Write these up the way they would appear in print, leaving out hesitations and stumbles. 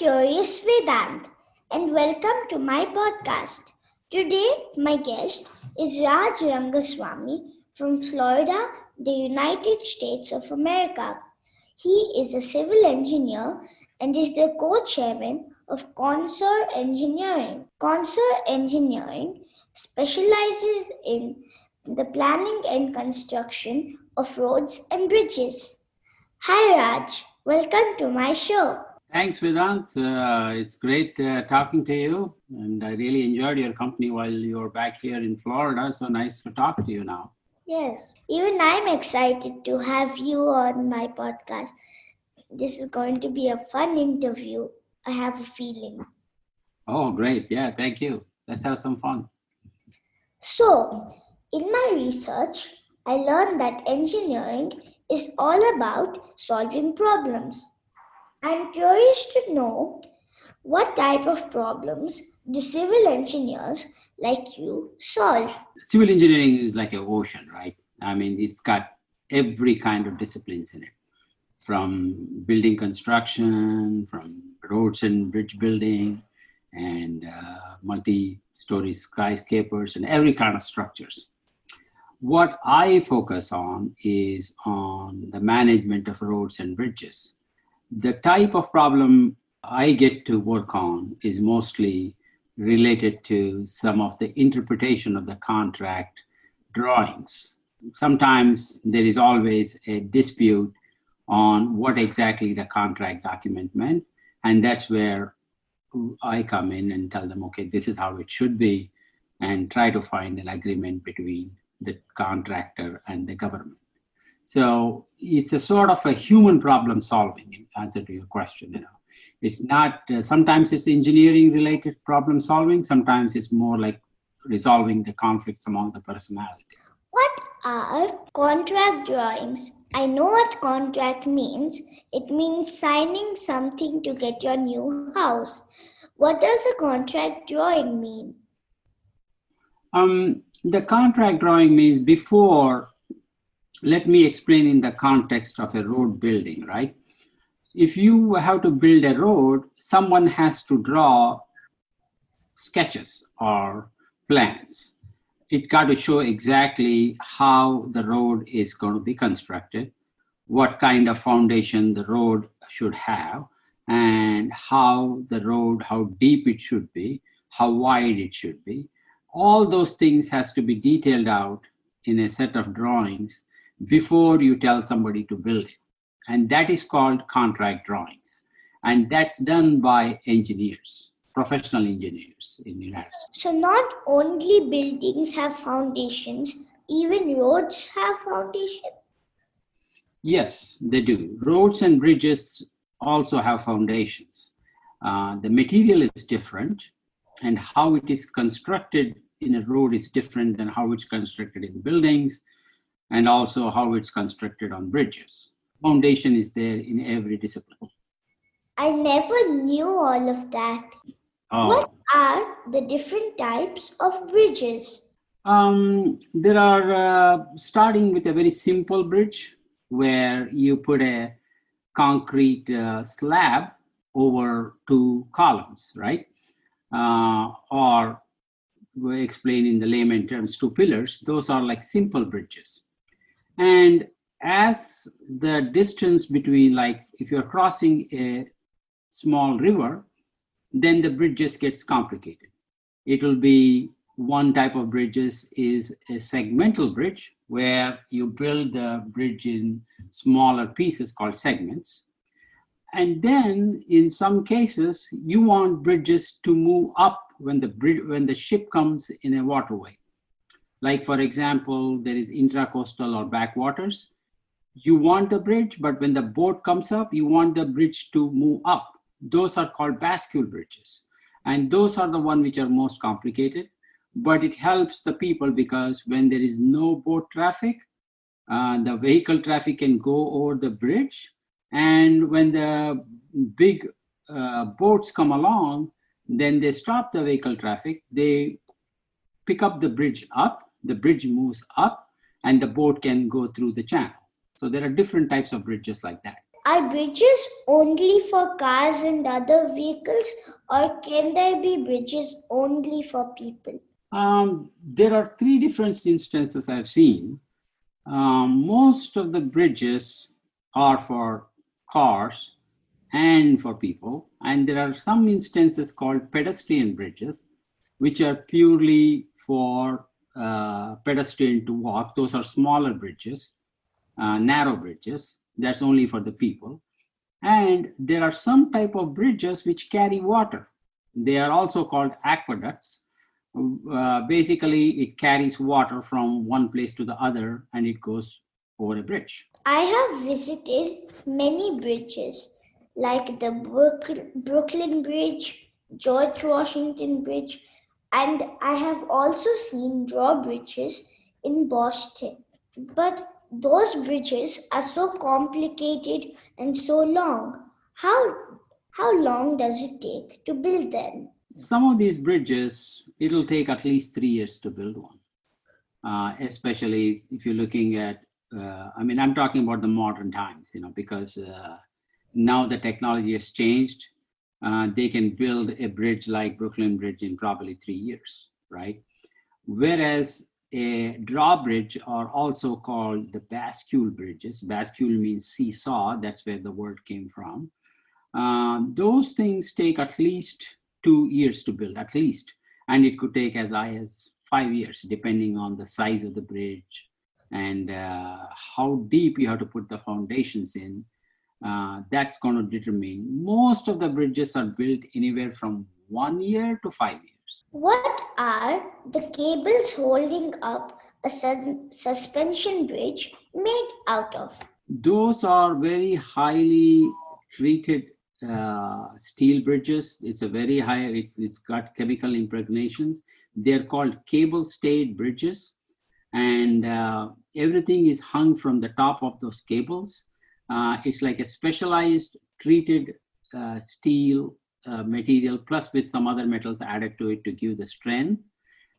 Curious Vedanth and welcome to my podcast. Today, my guest is Raj Rangaswamy from Florida, the United States of America. He is a civil engineer and is the co-chairman of CONSOR Engineering. CONSOR Engineering specializes in the planning and construction of roads and bridges. Hi Raj, welcome to my show. Thanks, Vedanth. It's great talking to you, and I really enjoyed your company while you were back here in Florida. So nice to talk to you now. Yes, even I'm excited to have you on my podcast. This is going to be a fun interview. I have a feeling. Oh, great. Yeah, thank you. Let's have some fun. So, in my research, I learned that engineering is all about solving problems. I'm curious to know what type of problems do civil engineers like you solve? Civil engineering is like an ocean, right? I mean, it's got every kind of disciplines in it, from building construction, from roads and bridge building, and multi-story skyscrapers, and every kind of structures. What I focus on is on the management of roads and bridges. The type of problem I get to work on is mostly related to some of the interpretation of the contract drawings. Sometimes there is always a dispute on what exactly the contract document meant, and that's where I come in and tell them, okay, this is how it should be, and try to find an agreement between the contractor and the government. So it's a sort of a human problem solving in answer to your question. It's not, sometimes it's engineering related problem solving. Sometimes it's more like resolving the conflicts among the personality. What are contract drawings? I know what contract means. It means signing something to get your new house. What does a contract drawing mean? The contract drawing means before. Let me explain in the context of a road building, right? If you have to build a road, someone has to draw sketches or plans. It got to show exactly how the road is going to be constructed, what kind of foundation the road should have, and how the road, how deep it should be, how wide it should be. All those things has to be detailed out in a set of drawings before you tell somebody to build it. And that is called contract drawings. And that's done by engineers, professional engineers in the United States. So not only buildings have foundations, even roads have foundations? Yes, they do. Roads and bridges also have foundations. The material is different, and how it is constructed in a road is different than how it's constructed in buildings, and also how it's constructed on bridges. Foundation is there in every discipline. I never knew all of that. Oh. What are the different types of bridges? There are, starting with a very simple bridge, where you put a concrete slab over two columns, right? Or we explain in the layman terms, two pillars. Those are like simple bridges. And as the distance between, like if you're crossing a small river, then the bridge just gets complicated. It will be one type of bridges is a segmental bridge, where you build the bridge in smaller pieces called segments. And then in some cases, you want bridges to move up when the ship comes in a waterway. Like, for example, there is intracoastal or backwaters. You want the bridge, but when the boat comes up, you want the bridge to move up. Those are called bascule bridges. And those are the ones which are most complicated, but it helps the people because when there is no boat traffic, the vehicle traffic can go over the bridge. And when the big boats come along, then they stop the vehicle traffic. They pick up the bridge up, the bridge moves up, and the boat can go through the channel. So there are different types of bridges like that. Are bridges only for cars and other vehicles, or can there be bridges only for people? There are three different instances I've seen. Most of the bridges are for cars and for people, and there are some instances called pedestrian bridges, which are purely for pedestrian to walk. Those are smaller bridges, narrow bridges. That's only for the people. And there are some type of bridges which carry water. They are also called aqueducts. Basically, it carries water from one place to the other and it goes over a bridge. I have visited many bridges like the Brooklyn Bridge, George Washington Bridge, and I have also seen drawbridges in Boston. But those bridges are so complicated and so long. How long does it take to build them? Some of these bridges, it'll take at least 3 years to build one, especially if you're looking at, I'm talking about the modern times, because now the technology has changed. They can build a bridge like Brooklyn Bridge in probably 3 years, right? Whereas a drawbridge are also called the bascule bridges. Bascule means seesaw. That's where the word came from. Those things take at least 2 years to build, at least. And it could take as high as 5 years, depending on the size of the bridge and how deep you have to put the foundations in. That's going to determine. Most of the bridges are built anywhere from 1 year to 5 years. What are the cables holding up a suspension bridge made out of? Those are very highly treated steel bridges. It's a very high, it's got chemical impregnations. They're called cable-stayed bridges. And everything is hung from the top of those cables. It's like a specialized treated steel material, plus with some other metals added to it to give the strength.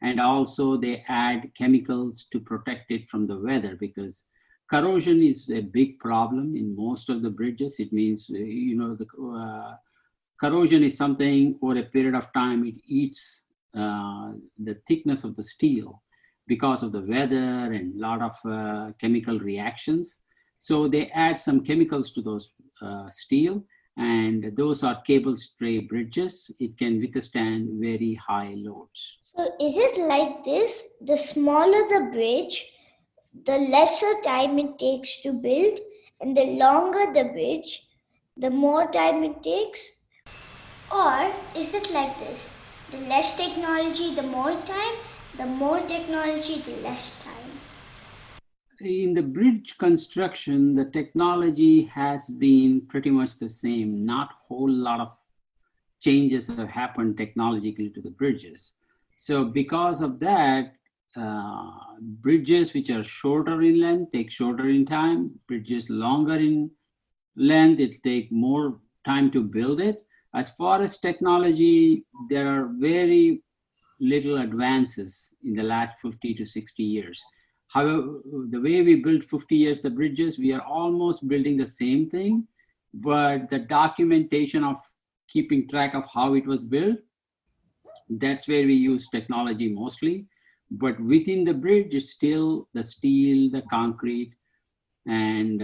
And also they add chemicals to protect it from the weather, because corrosion is a big problem in most of the bridges. It means, the corrosion is something over a period of time, it eats the thickness of the steel because of the weather and a lot of chemical reactions. So they add some chemicals to those steel, and those are cable stay bridges. It can withstand very high loads. So is it like this? The smaller the bridge, the lesser time it takes to build, and the longer the bridge, the more time it takes? Or is it like this? The less technology, the more time, the more technology, the less time? In the bridge construction, the technology has been pretty much the same. Not a whole lot of changes have happened technologically to the bridges. So because of that, bridges which are shorter in length take shorter in time. Bridges longer in length, it take more time to build it. As far as technology, there are very little advances in the last 50 to 60 years. However, the way we built 50 years the bridges, we are almost building the same thing, but the documentation of keeping track of how it was built, that's where we use technology mostly. But within the bridge, it's still the steel, the concrete, and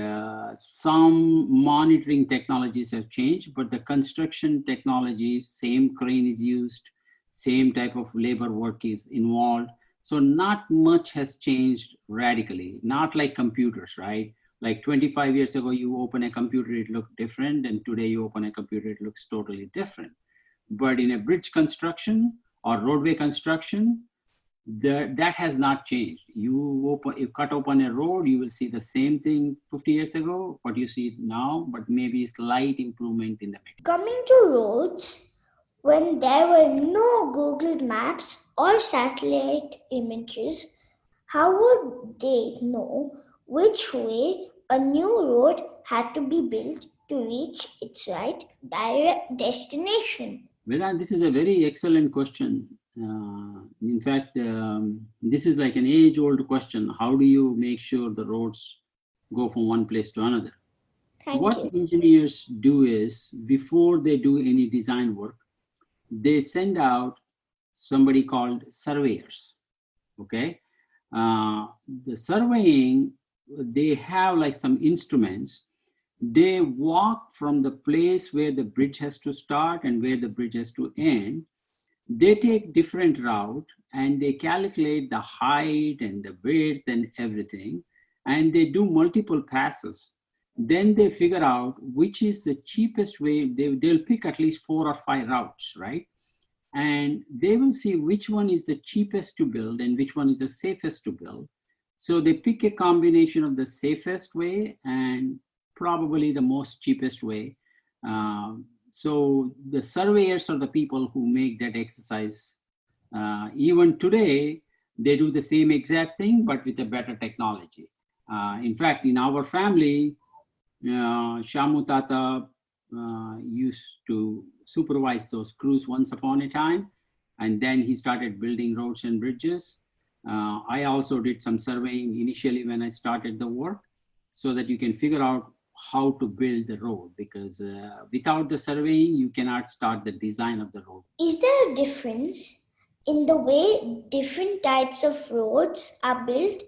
some monitoring technologies have changed, but the construction technologies, same crane is used, same type of labor work is involved. So not much has changed radically, not like computers, right? Like 25 years ago, you open a computer, it looked different, and today you open a computer, it looks totally different. But in a bridge construction or roadway construction, that has not changed. You cut open a road, you will see the same thing 50 years ago, what you see now, but maybe slight improvement in the method. Coming to roads, when there were no Google Maps or satellite images, how would they know which way a new road had to be built to reach its right destination? Vedant, this is a very excellent question. In fact, this is like an age-old question. How do you make sure the roads go from one place to another? Thank What you. engineers do is, before they do any design work, they send out somebody called surveyors. Okay, the surveying, they have like some instruments. They walk from the place where the bridge has to start and where the bridge has to end. They take different route and they calculate the height and the width and everything, and they do multiple passes. Then they figure out which is the cheapest way. They'll pick at least 4 or 5 routes, right? And they will see which one is the cheapest to build and which one is the safest to build. So they pick a combination of the safest way and probably the most cheapest way. So the surveyors are the people who make that exercise. Even today, they do the same exact thing, but with a better technology. In fact, in our family, Shamu Tata used to supervise those crews once upon a time, and then he started building roads and bridges. I also did some surveying initially when I started the work, so that you can figure out how to build the road, because without the surveying, you cannot start the design of the road. Is there a difference in the way different types of roads are built,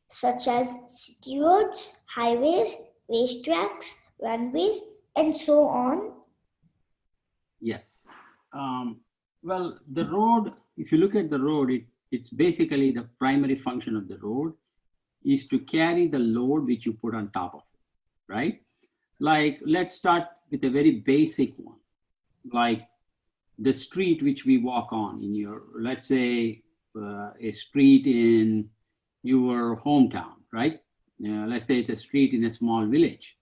such as city roads, highways, racetracks, runways, and so on? Yes. Well, the road, if you look at the road, it's basically the primary function of the road is to carry the load which you put on top of it, right? Like, let's start with a very basic one, like the street which we walk on in your, let's say, a street in your hometown, right? Let's say it's a street in a small village.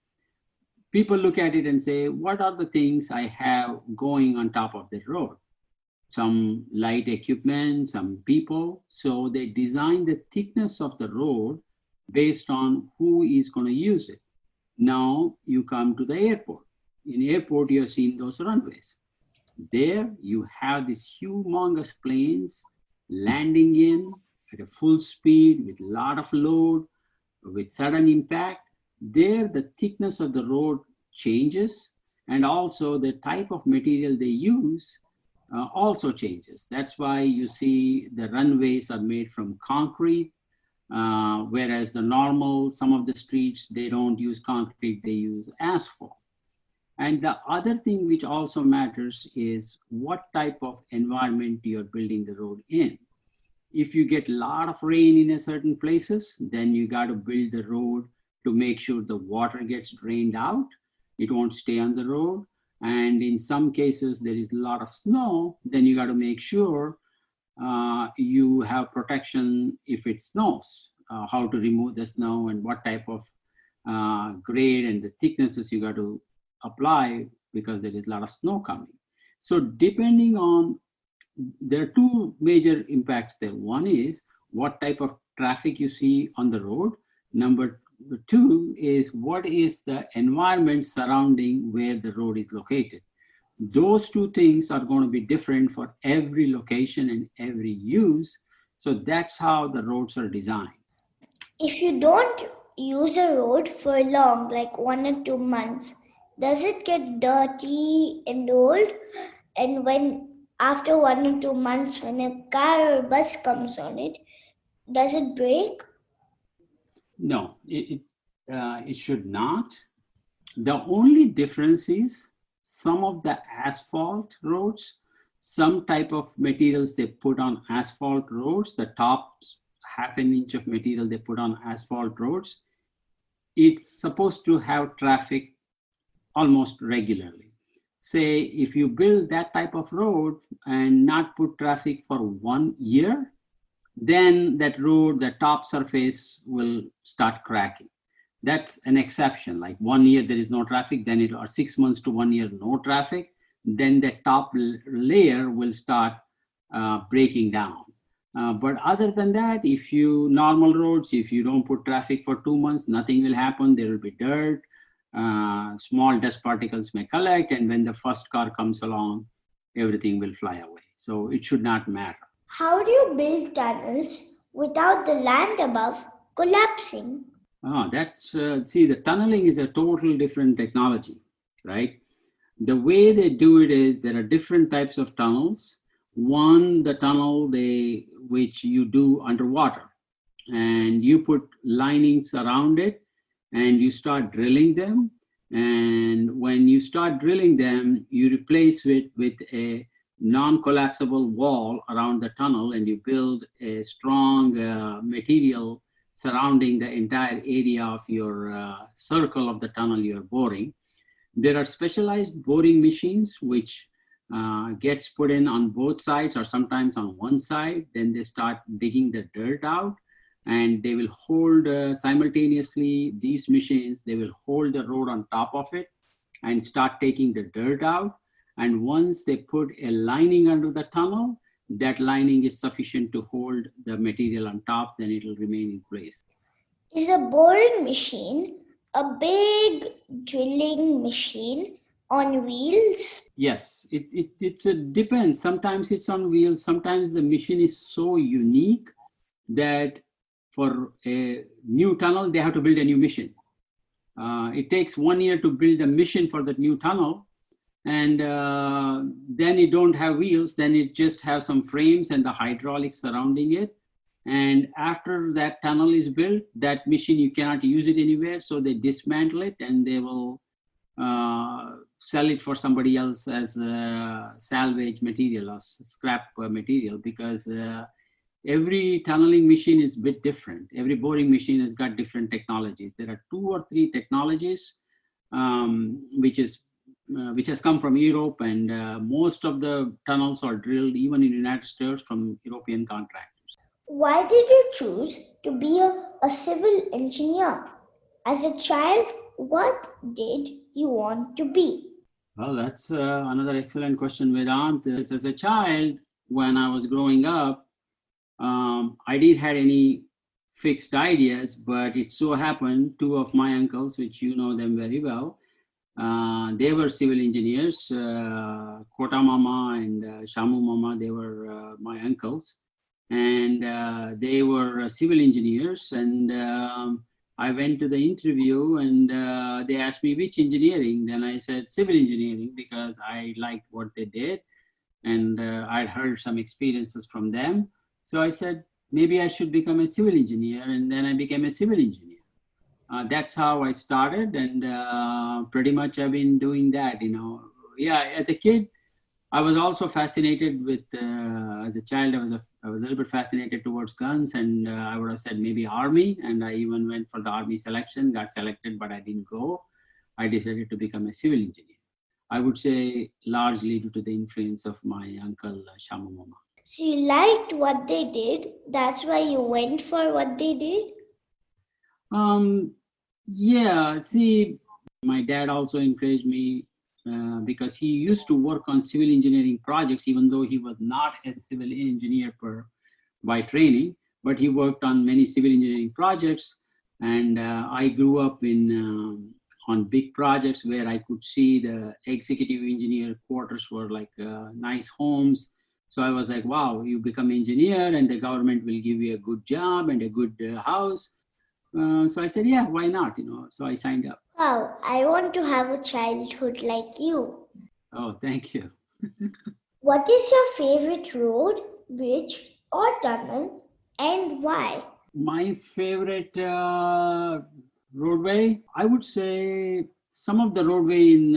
People look at it and say, what are the things I have going on top of the road? Some light equipment, some people. So they design the thickness of the road based on who is going to use it. Now you come to the airport. In airport, you have seen those runways. There you have these humongous planes landing in at a full speed with a lot of load, with sudden impact. There the thickness of the road changes, and also the type of material they use also changes. That's why you see the runways are made from concrete, whereas the normal, some of the streets, they don't use concrete, they use asphalt. And the other thing which also matters is what type of environment you're building the road in. If you get a lot of rain in a certain places, then you got to build the road to make sure the water gets drained out. It won't stay on the road. And in some cases, there is a lot of snow, then you got to make sure you have protection if it snows, how to remove the snow and what type of grade and the thicknesses you got to apply, because there is a lot of snow coming. So depending on, there are two major impacts there. One is what type of traffic you see on the road. Number two is what is the environment surrounding where the road is located. Those two things are going to be different for every location and every use. So that's how the roads are designed. If you don't use a road for long, like 1 or 2 months, does it get dirty and old? And when after 1 or 2 months, when a car or bus comes on it, does it break? No, it should not. The only difference is some of the asphalt roads, some type of materials they put on asphalt roads, the top half an inch of material they put on asphalt roads, it's supposed to have traffic almost regularly. Say if you build that type of road and not put traffic for 1 year, then that road, the top surface will start cracking. That's an exception. Like 1 year there is no traffic, then it, or 6 months to 1 year no traffic, then the top layer will start breaking down. But other than that, if you normal roads, if you don't put traffic for 2 months, nothing will happen. There will be dirt, small dust particles may collect, and when the first car comes along, everything will fly away. So it should not matter. How do you build tunnels without the land above collapsing? See, the tunneling is a total different technology, right? The way they do it is there are different types of tunnels. One, the tunnel which you do underwater, and you put linings around it, and you start drilling them. And when you start drilling them, you replace it with a non-collapsible wall around the tunnel, and you build a strong material surrounding the entire area of your circle of the tunnel you're boring. There are specialized boring machines which gets put in on both sides or sometimes on one side. Then they start digging the dirt out, and they will hold simultaneously, these machines, they will hold the road on top of it and start taking the dirt out. And once they put a lining under the tunnel, that lining is sufficient to hold the material on top, then it will remain in place. Is a boring machine a big drilling machine on wheels? Yes, it depends. Sometimes it's on wheels. Sometimes the machine is so unique that for a new tunnel, they have to build a new machine. It takes 1 year to build a machine for the new tunnel. And then you don't have wheels, then it just have some frames and the hydraulics surrounding it. And after that tunnel is built, that machine, you cannot use it anywhere. So they dismantle it and they will sell it for somebody else as salvage material or scrap material, because every tunneling machine is a bit different. Every boring machine has got different technologies. There are 2 or 3 technologies which has come from Europe, and most of the tunnels are drilled even in the United States from European contractors. Why did you choose to be a civil engineer? As a child, what did you want to be? Well, that's another excellent question, Vedant. As a child, when I was growing up, I didn't have any fixed ideas, but it so happened 2 of my uncles, which you know them very well, they were civil engineers. Kota Mama and Shamu Mama, they were my uncles, and they were civil engineers. And I went to the interview, and they asked me which engineering. Then I said civil engineering, because I liked what they did, and I'd heard some experiences from them. So I said, maybe I should become a civil engineer, and then I became a civil engineer. That's how I started, and pretty much I've been doing that, Yeah, as a kid, I was also fascinated with, as a child, I was a little bit fascinated towards guns, and I would have said maybe army, and I even went for the army selection, got selected, but I didn't go. I decided to become a civil engineer. I would say largely due to the influence of my uncle Shamu Mama. So you liked what they did, that's why you went for what they did? Yeah, see, my dad also encouraged me because he used to work on civil engineering projects, even though he was not a civil engineer by training, but he worked on many civil engineering projects. And I grew up on big projects where I could see the executive engineer quarters were like nice homes. So I was like, wow, you become engineer and the government will give you a good job and a good house. So I said, yeah, why not? So I signed up. Wow, I want to have a childhood like you. Oh, thank you. What is your favorite road, bridge, or tunnel, and why? My favorite roadway, I would say some of the roadway in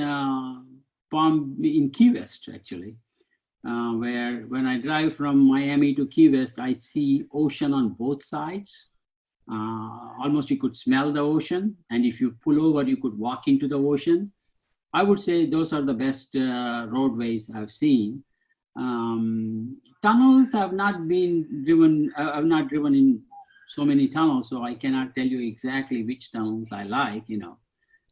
Key West, actually, where when I drive from Miami to Key West, I see ocean on both sides. Almost you could smell the ocean, and if you pull over, you could walk into the ocean. I would say those are the best roadways I've seen. Tunnels have not been driven. I've not driven in so many tunnels, so I cannot tell you exactly which tunnels I like.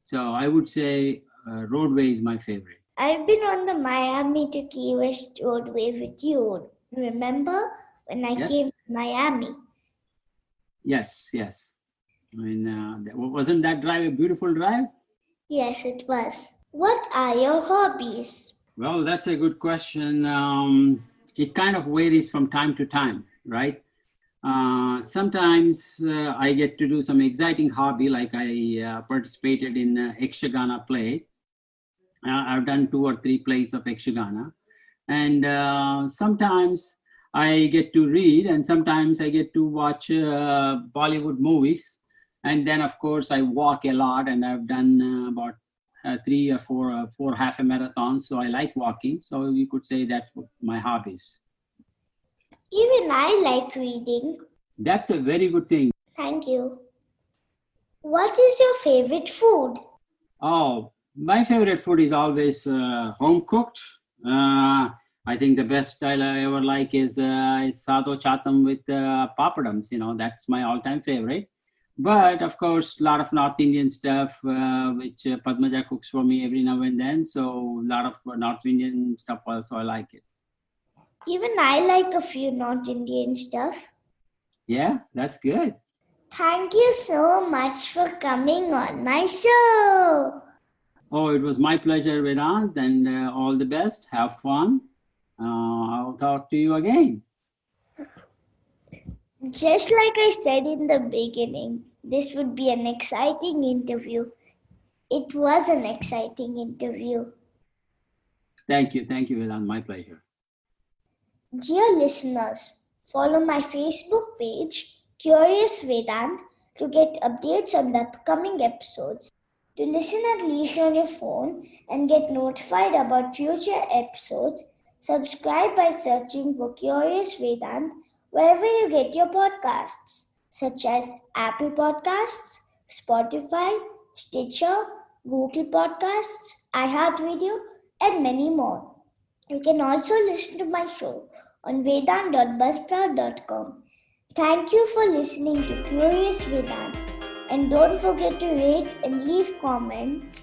So I would say roadway is my favorite. I've been on the Miami to Key West roadway with you. Remember when I came to Miami? Yes. I mean, wasn't that drive a beautiful drive? Yes, it was. What are your hobbies? Well, that's a good question. It kind of varies from time to time, right? Sometimes I get to do some exciting hobby, like I participated in Ekshagana play. I've done 2 or 3 plays of Ekshagana. And sometimes I get to read, and sometimes I get to watch Bollywood movies. And then, of course, I walk a lot, and I've done about 3 or 4 half a marathon. So I like walking. So you could say that's my hobbies. Even I like reading. That's a very good thing. Thank you. What is your favorite food? Oh, my favorite food is always home cooked. I think the best style I ever like is sado chatam with papadams. That's my all-time favorite. But of course, a lot of North Indian stuff, which Padmaja cooks for me every now and then. So a lot of North Indian stuff also, I like it. Even I like a few North Indian stuff. Yeah, that's good. Thank you so much for coming on my show. Oh, it was my pleasure, Vedant, and all the best. Have fun. I'll talk to you again. Just like I said in the beginning, this would be an exciting interview. It was an exciting interview. Thank you, Vedant. My pleasure. Dear listeners, follow my Facebook page, Curious Vedanth, to get updates on the upcoming episodes. To listen at leisure on your phone and get notified about future episodes, subscribe by searching for Curious Vedanth wherever you get your podcasts, such as Apple Podcasts, Spotify, Stitcher, Google Podcasts, iHeartRadio, and many more. You can also listen to my show on vedant.buzzsprout.com. Thank you for listening to Curious Vedanth, and don't forget to rate and leave comments